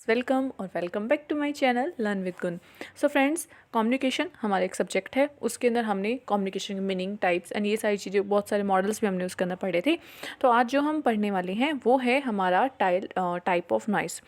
Welcome और welcome back to my channel learn with Gun. So friends, communication हमारा एक subject है। उसके अंदर हमने कम्युनिकेशन की मीनिंग, टाइप्स एंड ये सारी चीज़ें, बहुत सारे मॉडल्स भी हमने उसके अंदर पढ़े थे। तो आज जो हम पढ़ने वाले हैं वो है हमारा टाइप ऑफ नॉइस।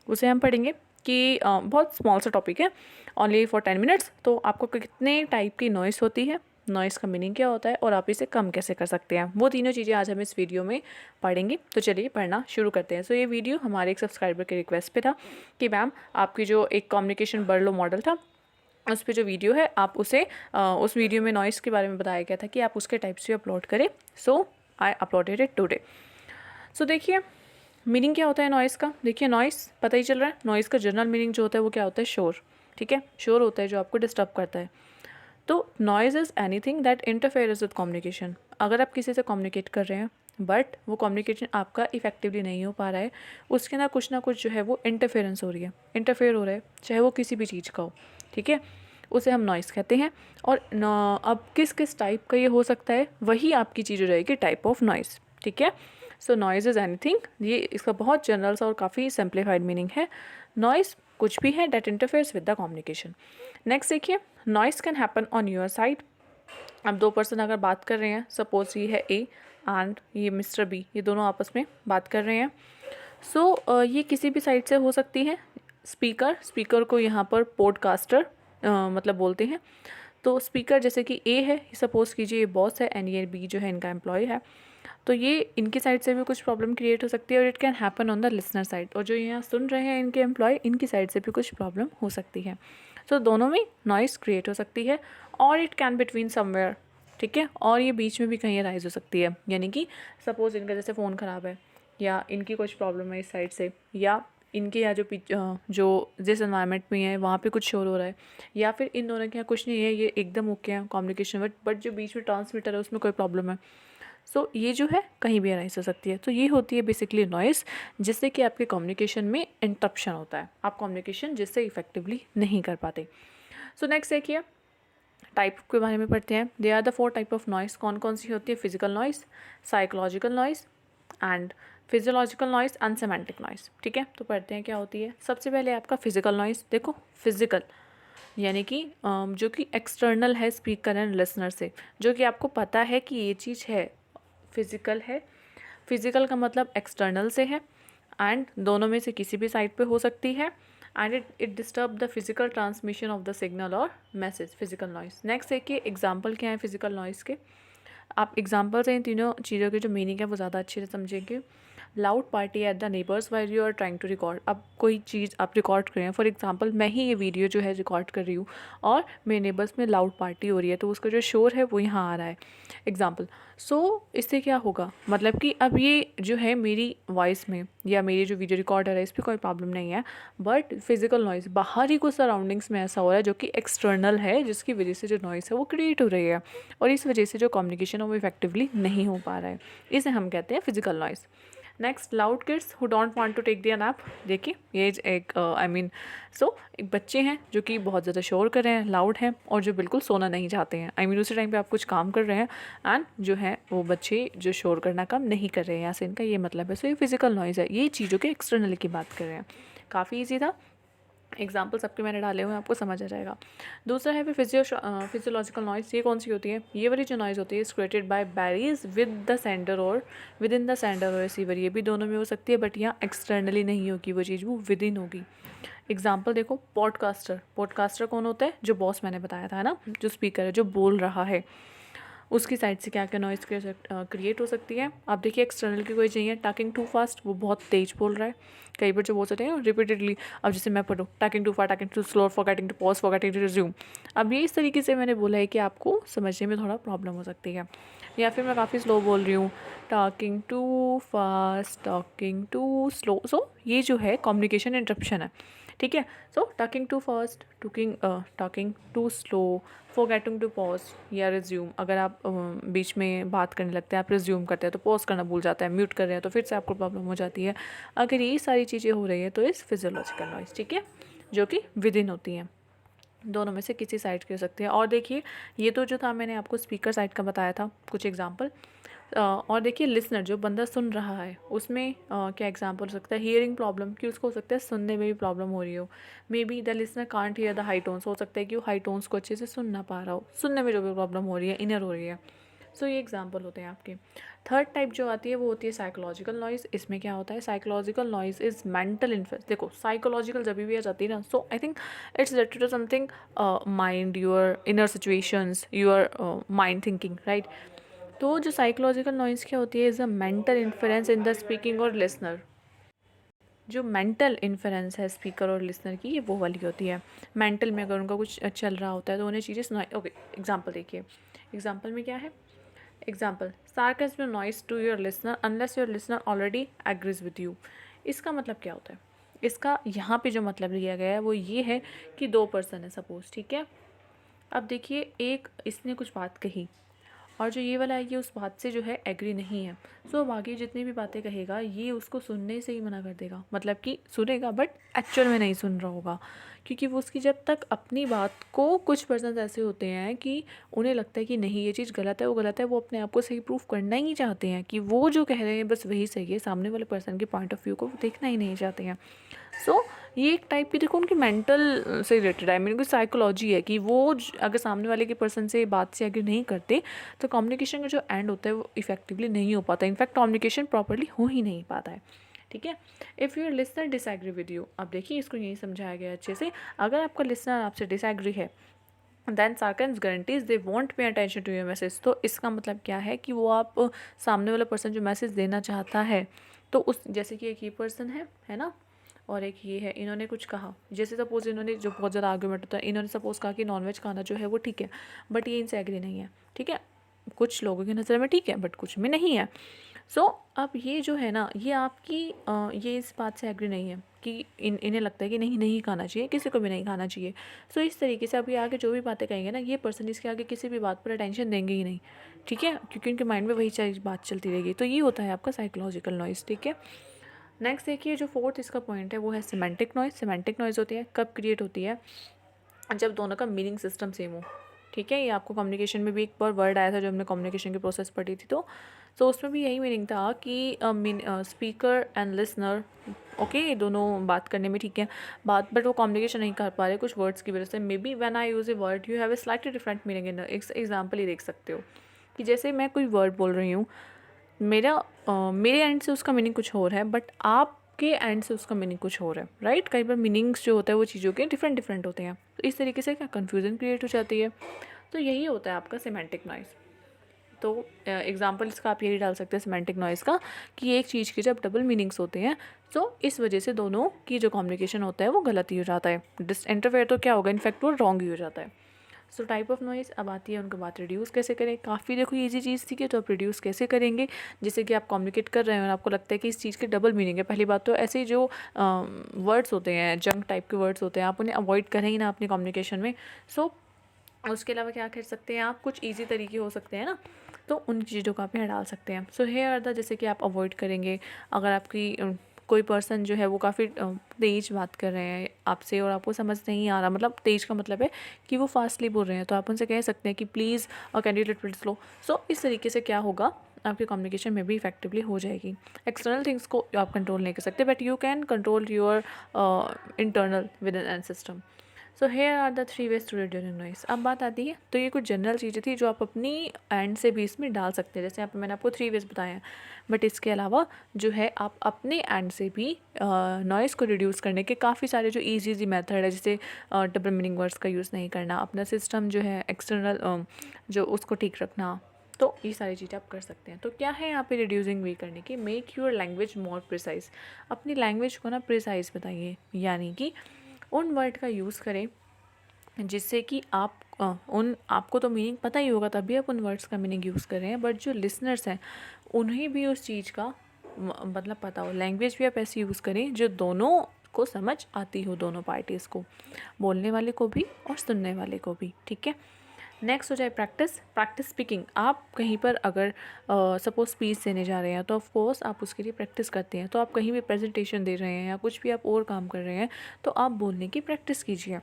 उसे हम पढ़ेंगे कि बहुत स्मॉल सा टॉपिक है, ओनली फॉर 10 मिनट्स। तो आपको कितने टाइप की नॉइस होती है, नॉइस का मीनिंग क्या होता है और आप इसे कम कैसे कर सकते हैं, वो तीनों चीज़ें आज हम इस वीडियो में पढ़ेंगे। तो चलिए पढ़ना शुरू करते हैं। सो ये वीडियो हमारे एक सब्सक्राइबर के रिक्वेस्ट पे था कि मैम आपकी जो एक कम्युनिकेशन बर्लो मॉडल था उस पे जो वीडियो है आप उसे उस वीडियो में नॉइस के बारे में बताया गया था कि आप उसके टाइप्स भी अपलोड करें। सो आई अपलोडेड इट टुडे। सो देखिए मीनिंग क्या होता है नॉइस का। देखिए नॉइस पता ही चल रहा है, नॉइस का जनरल मीनिंग जो होता है वो क्या होता है, शोर। ठीक है, शोर होता है जो आपको डिस्टर्ब करता है। तो noise is anything that interferes with communication. अगर आप किसी से कम्युनिकेट कर रहे हैं बट वो कम्युनिकेशन आपका इफेक्टिवली नहीं हो पा रहा है, उसके अंदर कुछ ना कुछ जो है वो इंटरफेरेंस हो रही है, इंटरफेयर हो रहा है, चाहे वो किसी भी चीज़ का हो। ठीक है, उसे हम नॉइज़ कहते हैं। और अब किस किस टाइप का ये हो सकता है, वही आपकी चीज़ हो जाएगी टाइप ऑफ नॉइज़। ठीक है, सो नॉइज़ इज़ एनीथिंग, ये इसका बहुत जनरल सा और काफ़ी सिंप्लीफाइड मीनिंग है। नॉइज़ कुछ भी है that interferes with the communication. Next देखिए, noise can happen on your side. अब दो पर्सन अगर बात कर रहे हैं, सपोज ये है ए एंड ये मिस्टर बी, ये दोनों आपस में बात कर रहे हैं। सो ये किसी भी साइड से हो सकती है। स्पीकर को यहाँ पर पॉडकास्टर मतलब बोलते हैं। तो स्पीकर जैसे कि ए है, सपोज कीजिए ये बॉस है एंड ये बी जो है इनका एम्प्लॉय है। तो ये इनकी साइड से भी कुछ प्रॉब्लम क्रिएट हो सकती है और it can happen on the listener side, और जो यहाँ सुन रहे हैं इनके एम्प्लॉय, इनकी साइड से भी कुछ प्रॉब्लम हो सकती है। सो दोनों में नॉइस क्रिएट हो सकती है और इट कैन बिटवीन समवेयर। ठीक है, और ये बीच में भी कहीं राइज हो सकती है, यानी कि सपोज इनका जैसे फ़ोन ख़राब है या इनकी कुछ प्रॉब्लम है इस साइड से, या इनके यहाँ जो जिस एनवायरनमेंट में है वहाँ पे कुछ शोर हो रहा है, या फिर इन दोनों के यहाँ कुछ नहीं है, ये एकदम ओके है कम्युनिकेशन, बट जो बीच में ट्रांसमीटर है उसमें कोई प्रॉब्लम है। सो ये जो है कहीं भी अराइज हो सकती है। तो ये होती है बेसिकली नॉइस, जिससे कि आपके कम्युनिकेशन में इंटरप्शन होता है, आप कम्युनिकेशन जिससे इफेक्टिवली नहीं कर पाते। सो नेक्स्ट देखिए, टाइप के बारे में पढ़ते हैं। They are the 4 type of noise. कौन कौन सी होती है? Physical noise, psychological noise and physiological noise and semantic noise. ठीक है, तो पढ़ते हैं क्या होती है। सबसे पहले आपका फिजिकल नॉइस। देखो फिजिकल यानी कि जो कि एक्सटर्नल है स्पीकर एंड लिसनर से, जो कि आपको पता है कि ये चीज़ है, फिजिकल है। फिजिकल का मतलब एक्सटर्नल से है एंड दोनों में से किसी भी साइड पे हो सकती है and it disturb the physical transmission of the signal और मैसेज, फिजिकल नॉइस। नेक्स्ट देखिए एग्जांपल क्या है फिजिकल नॉइस के। आप एग्जांपल से इन तीनों चीज़ों की जो मीनिंग है वो ज़्यादा अच्छे से समझेंगे। Loud party at the neighbours while you are trying to record. अब कोई चीज़ आप रिकॉर्ड कर रहे हैं, फॉर एग्जांपल मैं ही ये वीडियो जो है रिकॉर्ड कर रही हूँ और मेरे नेबर्स में लाउड पार्टी हो रही है, तो उसका जो शोर है वो यहाँ आ रहा है, एग्जाम्पल। सो इससे क्या होगा, मतलब कि अब ये जो है मेरी वॉइस में या मेरी जो वीडियो रिकॉर्डर है इस पर कोई प्रॉब्लम नहीं है, बट फिजिकल नॉइज़ बाहरी कुछ सराउंडिंग्स में ऐसा हो रहा है जो कि एक्सटर्नल है, जिसकी वजह से जो नॉइज़ है वो क्रिएट हो रही है और इस वजह से जो कम्युनिकेशन है वो इफेक्टिवली नहीं हो पा रहा है। इसे हम कहते हैं physical noise. Next, loud kids who don't want to take their nap. देखिए ये एक एक बच्चे हैं जो कि बहुत ज़्यादा शोर कर रहे हैं, लाउड हैं, और जो बिल्कुल सोना नहीं चाहते हैं। उसी टाइम पे आप कुछ काम कर रहे हैं एंड जो है वो बच्चे जो शोर करना काम नहीं कर रहे हैं, यहाँ से इनका ये मतलब है। सो ये फिजिकल नॉइज़ है, ये चीज़ों के एक्सटर्नल की बात कर रहे हैं। काफ़ी ईजी था, एग्जाम्पल सबके मैंने डाले हुए हैं, आपको समझ आ जाएगा। दूसरा है फिर फिजियोलॉजिकल नॉइज़। ये कौन सी होती है? ये वाली जो नॉइज़ होती है is created by berries with the sender और विद इन द सेंडर और रिसीवर। ये भी दोनों में हो सकती है, बट यहाँ एक्सटर्नली नहीं होगी वो चीज़, वो विद इन होगी। एग्जाम्पल देखो, पॉडकास्टर। पॉडकास्टर कौन होता है? जो बॉस मैंने बताया था ना, जो स्पीकर है, जो बोल रहा है, उसकी साइड से क्या क्या नॉइज़ क्रिएट हो सकती है। आप देखिए एक्सटर्नल की कोई चाहिए, टॉकिंग टू फास्ट, वो बहुत तेज बोल रहा है। कई बार जो बोल सकते हैं रिपीटेडली, अब जैसे मैं पढ़ूँ talking to fast, talking to slow, forgetting to pause, forgetting to resume. अब ये इस तरीके से मैंने बोला है कि आपको समझने में थोड़ा प्रॉब्लम हो सकती है। या फिर मैं काफ़ी स्लो बोल रही हूँ, talking to fast, talking to slow. So ये जो है कम्युनिकेशन इंटरप्शन है। ठीक है, so talking to fast, talking to slow, forgetting to pause या रिज्यूम। अगर आप बीच में बात करने लगते हैं, आप रिज्यूम करते हैं तो पॉज करना भूल जाता है, म्यूट कर रहे हैं तो फिर से आपको प्रॉब्लम हो जाती है। अगर ये सारी चीज़ें हो रही है तो इस फिजियोलॉजिकल नॉइज़, ठीक है, जो कि विद इन होती हैं, दोनों में से किसी साइड की हो सकती है। और देखिए ये तो जो था मैंने आपको स्पीकर साइड का बताया था कुछ एग्जांपल। और देखिए लिसनर जो बंदा सुन रहा है उसमें क्या एग्जाम्पल हो सकता है, हियरिंग प्रॉब्लम, कि उसको हो सकता है सुनने में भी प्रॉब्लम हो रही हो। May be the listener can't hear the high tones, हो सकता है कि वो हाई टोन्स को अच्छे से सुन ना पा रहा हो, सुनने में जो भी प्रॉब्लम हो रही है, इनर हो रही है। सो ये एग्जाम्पल होते हैं आपके। थर्ड टाइप जो आती है वो होती है साइकोलॉजिकल नॉइज़। इसमें क्या होता है, psychological noise is mental influence. देखो साइकोलॉजिकल जब भी आ जाती है ना, so I think it's related to something mind, your inner situations, your mind thinking, right. तो जो साइकोलॉजिकल नॉइज़ क्या होती है, is a mental influence in the speaking और लिसनर। जो मेंटल इन्फ्लुएंस है स्पीकर और लिसनर की, ये वो वाली होती है। मेंटल में अगर उनका कुछ चल रहा होता है तो उन्हें चीज़ें सुनाई। ओके, एग्जाम्पल देखिए, एग्जाम्पल में क्या है, example sarcasm noise to your listener unless your listener already agrees with you। इसका मतलब क्या होता है, इसका यहाँ पे जो मतलब लिया गया है वो ये है कि दो पर्सन है सपोज, ठीक है। अब देखिए एक इसने कुछ बात कही और जो ये वाला है ये उस बात से जो है एग्री नहीं है। सो बाकी जितनी भी बातें कहेगा ये उसको सुनने से ही मना कर देगा, मतलब कि सुनेगा बट एक्चुअल में नहीं सुन रहा होगा, क्योंकि वो उसकी जब तक अपनी बात को, कुछ पर्सन ऐसे होते हैं कि उन्हें लगता है कि नहीं ये चीज़ गलत है, वो गलत है, वो अपने आप को सही प्रूफ करना ही नहीं चाहते हैं कि वो जो कह रहे हैं बस वही सही है, सामने वाले पर्सन के पॉइंट ऑफ व्यू को वो देखना ही नहीं चाहते हैं। सो ये एक टाइप की, देखो उनकी मेंटल से रिलेटेड है, मीन साइकोलॉजी है कि वो अगर सामने वाले के पर्सन से बात से अगर नहीं करते तो कम्युनिकेशन का जो एंड होता है वो इफेक्टिवली नहीं हो पाता, इनफैक्ट कम्युनिकेशन प्रॉपरली हो ही नहीं पाता है, ठीक है। If your listener disagree with you, अब देखिए इसको यही समझाया गया अच्छे से, अगर आपका लिसनर आपसे डिसएग्री है then sarcasm guarantees they won't pay attention to your message। तो इसका मतलब क्या है कि वो आप सामने वाला पर्सन जो मैसेज देना चाहता है, तो उस जैसे कि एक ये पर्सन है ना, और एक ये है, इन्होंने कुछ कहा, जैसे सपोज इन्होंने जो बहुत ज़्यादा आर्गूमेंट होता है, इन्होंने सपोज कहा कि नॉनवेज खाना जो है वो ठीक है, बट ये इनसे एग्री नहीं है, ठीक है। कुछ लोगों की नज़र में ठीक है बट कुछ में नहीं है। सो अब ये जो है ना, ये आपकी ये इस बात से एग्री नहीं है कि इन्हें लगता है कि नहीं नहीं खाना चाहिए, किसी को भी नहीं खाना चाहिए। सो इस तरीके से अब ये आगे जो भी बातें कहेंगे ना, ये पर्सन इसके आगे किसी भी बात पर अटेंशन देंगे ही नहीं, ठीक है, क्योंकि उनके माइंड में वही बात चलती रहेगी। तो ये होता है आपका साइकोलॉजिकल नॉइज़, ठीक है। नेक्स्ट देखिए जो फोर्थ इसका पॉइंट है वो है सिमेंटिक नॉइज़। सिमेंटिक नॉइज़ होती है कब क्रिएट होती है, जब दोनों का मीनिंग सिस्टम सेम हो, ठीक है। ये आपको कम्युनिकेशन में भी एक बार वर्ड आया था जो हमने कम्युनिकेशन की प्रोसेस पढ़ी थी, तो उसमें भी यही मीनिंग था कि स्पीकर एंड लिसनर, ओके, दोनों बात करने में ठीक है बात, बट वो कम्युनिकेशन नहीं कर पा रहे कुछ वर्ड्स की वजह से। Maybe when I use a word you have a slightly different meaning in example ही देख सकते हो कि जैसे मैं कोई वर्ड बोल रही हूँ, मेरे एंड से उसका मीनिंग कुछ और है बट आपके एंड से उसका मीनिंग कुछ और है, राइट। कई बार मीनिंग्स जो होता है वो चीज़ों के डिफरेंट डिफरेंट होते हैं, तो इस तरीके से क्या कन्फ्यूज़न क्रिएट हो जाती है। तो यही होता है आपका सिमेंटिक नॉइज़। तो एग्जाम्पल इसका आप यही डाल सकते हैं सिमेंटिक नॉइज़ का कि एक चीज़ के जब डबल मीनिंग्स होते हैं तो इस वजह से दोनों की जो कम्युनिकेशन होता है वो गलत ही हो जाता है, इंटरफेयर तो क्या होगा, इनफैक्ट वो रॉन्ग ही हो जाता है। सो टाइप ऑफ नॉइज़ अब आती है उनके बाद रिड्यूस कैसे करें। काफ़ी देखो ईजी चीज़ थी कि तो आप रिड्यूस कैसे करेंगे, जैसे कि आप कम्युनिकेट कर रहे हैं और आपको लगता है कि इस चीज़ के डबल मीनिंग है। पहली बात तो ऐसे जो वर्ड्स होते हैं, जंक टाइप के वर्ड्स होते हैं, आप उन्हें अवॉइड करें ही ना अपनी कम्युनिकेशन में। सो उसके अलावा क्या कर सकते हैं आप, कुछ ईजी तरीके हो सकते हैं ना, तो उन चीज़ों का आप यहाँ डाल सकते हैं। सो हेयर आर द, जैसे कि आप अवॉइड करेंगे अगर आपकी कोई पर्सन जो है वो काफ़ी तेज़ बात कर रहे हैं आपसे और आपको समझ नहीं आ रहा, मतलब तेज़ का मतलब है कि वो फास्टली बोल रहे हैं, तो आप उनसे कह सकते हैं कि please can you little slow. So इस तरीके से क्या होगा, आपकी कम्युनिकेशन में भी इफेक्टिवली हो जाएगी। एक्सटर्नल थिंग्स को आप कंट्रोल नहीं कर सकते but you can control your internal with an system. So here are the 3 ways to reduce noise. अब बात आती है, तो ये कुछ जनरल चीज़ें थी जो आप अपनी एंड से भी इसमें डाल सकते हैं, जैसे यहाँ पे मैंने आपको 3 ways बताए हैं, बट इसके अलावा जो है आप अपने एंड से भी नॉइस को रिड्यूस करने के काफ़ी सारे जो ईजी मेथड है, जैसे डबल मीनिंग वर्ड्स का यूज़ नहीं करना, अपना सिस्टम जो है एक्सटर्नल जो उसको ठीक रखना, तो ये सारी चीज़ें आप कर सकते हैं। तो क्या है यहाँ पे रिड्यूसिंग वे करने की, make your language more precise. अपनी लैंग्वेज को ना प्रिसाइज बताइए, यानी कि उन वर्ड का यूज़ करें जिससे कि आप आपको तो मीनिंग पता ही होगा तभी आप उन वर्ड्स का मीनिंग यूज़ कर रहे हैं, बट जो लिसनर्स हैं उन्हें भी उस चीज़ का मतलब पता हो। लैंग्वेज भी आप ऐसी यूज़ करें जो दोनों को समझ आती हो, दोनों पार्टीज़ को, बोलने वाले को भी और सुनने वाले को भी, ठीक है। नेक्स्ट हो जाए प्रैक्टिस स्पीकिंग। आप कहीं पर अगर सपोज स्पीच देने जा रहे हैं तो ऑफ कोर्स आप उसके लिए प्रैक्टिस करते हैं। तो आप कहीं भी प्रेजेंटेशन दे रहे हैं या कुछ भी आप और काम कर रहे हैं तो आप बोलने की प्रैक्टिस कीजिए।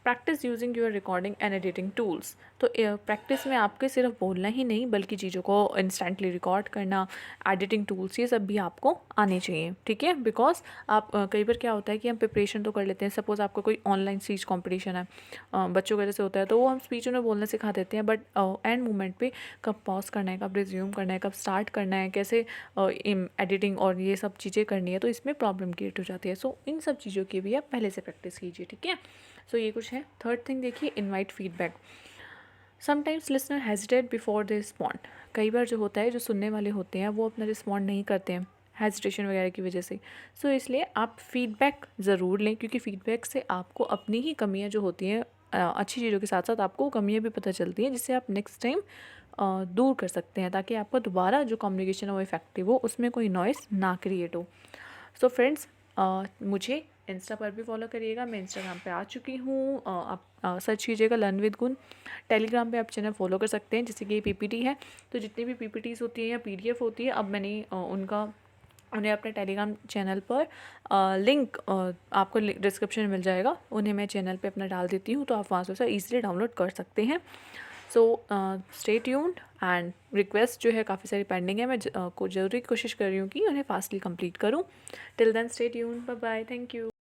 Practice using your recording and editing tools. तो प्रैक्टिस में आपके सिर्फ बोलना ही नहीं बल्कि चीज़ों को इंस्टेंटली रिकॉर्ड करना, एडिटिंग टूल्स, ये सब भी आपको आने चाहिए, ठीक है। बिकॉज आप कई बार क्या होता है कि हम प्रिपरेशन तो कर लेते हैं, सपोज़ आपका कोई ऑनलाइन स्पीच कॉम्पिटिशन है, बच्चों का जैसे होता है, तो वो हम स्पीच उन्हें बोलना सिखा देते हैं, बट एंड मोमेंट पे कब पॉज करना है, कब रिज्यूम करना है, कब स्टार्ट करना है, कैसे एडिटिंग और ये सब चीज़ें करनी है, तो इसमें प्रॉब्लम क्रिएट हो जाती है। सो इन सब चीज़ों की भी आप पहले से प्रैक्टिस कीजिए, ठीक है। सो ये कुछ है। थर्ड थिंग देखिए, invite feedback. Sometimes listener hesitate before they respond. कई बार जो होता है, जो सुनने वाले होते हैं वो अपना रिस्पॉन्ड नहीं करते हैं हेजिटेशन वगैरह की वजह से। सो इसलिए आप फीडबैक ज़रूर लें, क्योंकि फीडबैक से आपको अपनी ही कमियां जो होती हैं, अच्छी चीज़ों के साथ साथ आपको कमियां भी पता चलती हैं, जिससे आप नेक्स्ट टाइम दूर कर सकते हैं, ताकि आपका दोबारा जो कम्युनिकेशन है वो इफेक्टिव हो, उसमें कोई नॉइस ना क्रिएट हो। सो फ्रेंड्स, मुझे इंस्टा पर भी फॉलो करिएगा, मैं इंस्टाग्राम पे आ चुकी हूँ, आप सर्च कीजिएगा लर्न विद गुन। टेलीग्राम पे आप चैनल फॉलो कर सकते हैं, जैसे कि ये पीपीटी है, तो जितनी भी पीपीटीज़ होती हैं या पीडीएफ होती है, अब मैंने उन्हें अपने टेलीग्राम चैनल पर लिंक आपको डिस्क्रिप्शन में मिल जाएगा, उन्हें मैं चैनल पे अपना डाल देती हूँ, तो आप वहाँ से उसे ईजिली डाउनलोड कर सकते हैं। So stay tuned, and request जो है काफ़ी सारी पेंडिंग है, मैं को ज़रूरी कोशिश कर रही हूँ कि उन्हें फास्टली कंप्लीट करूँ। Till then stay tuned, bye bye, thank you.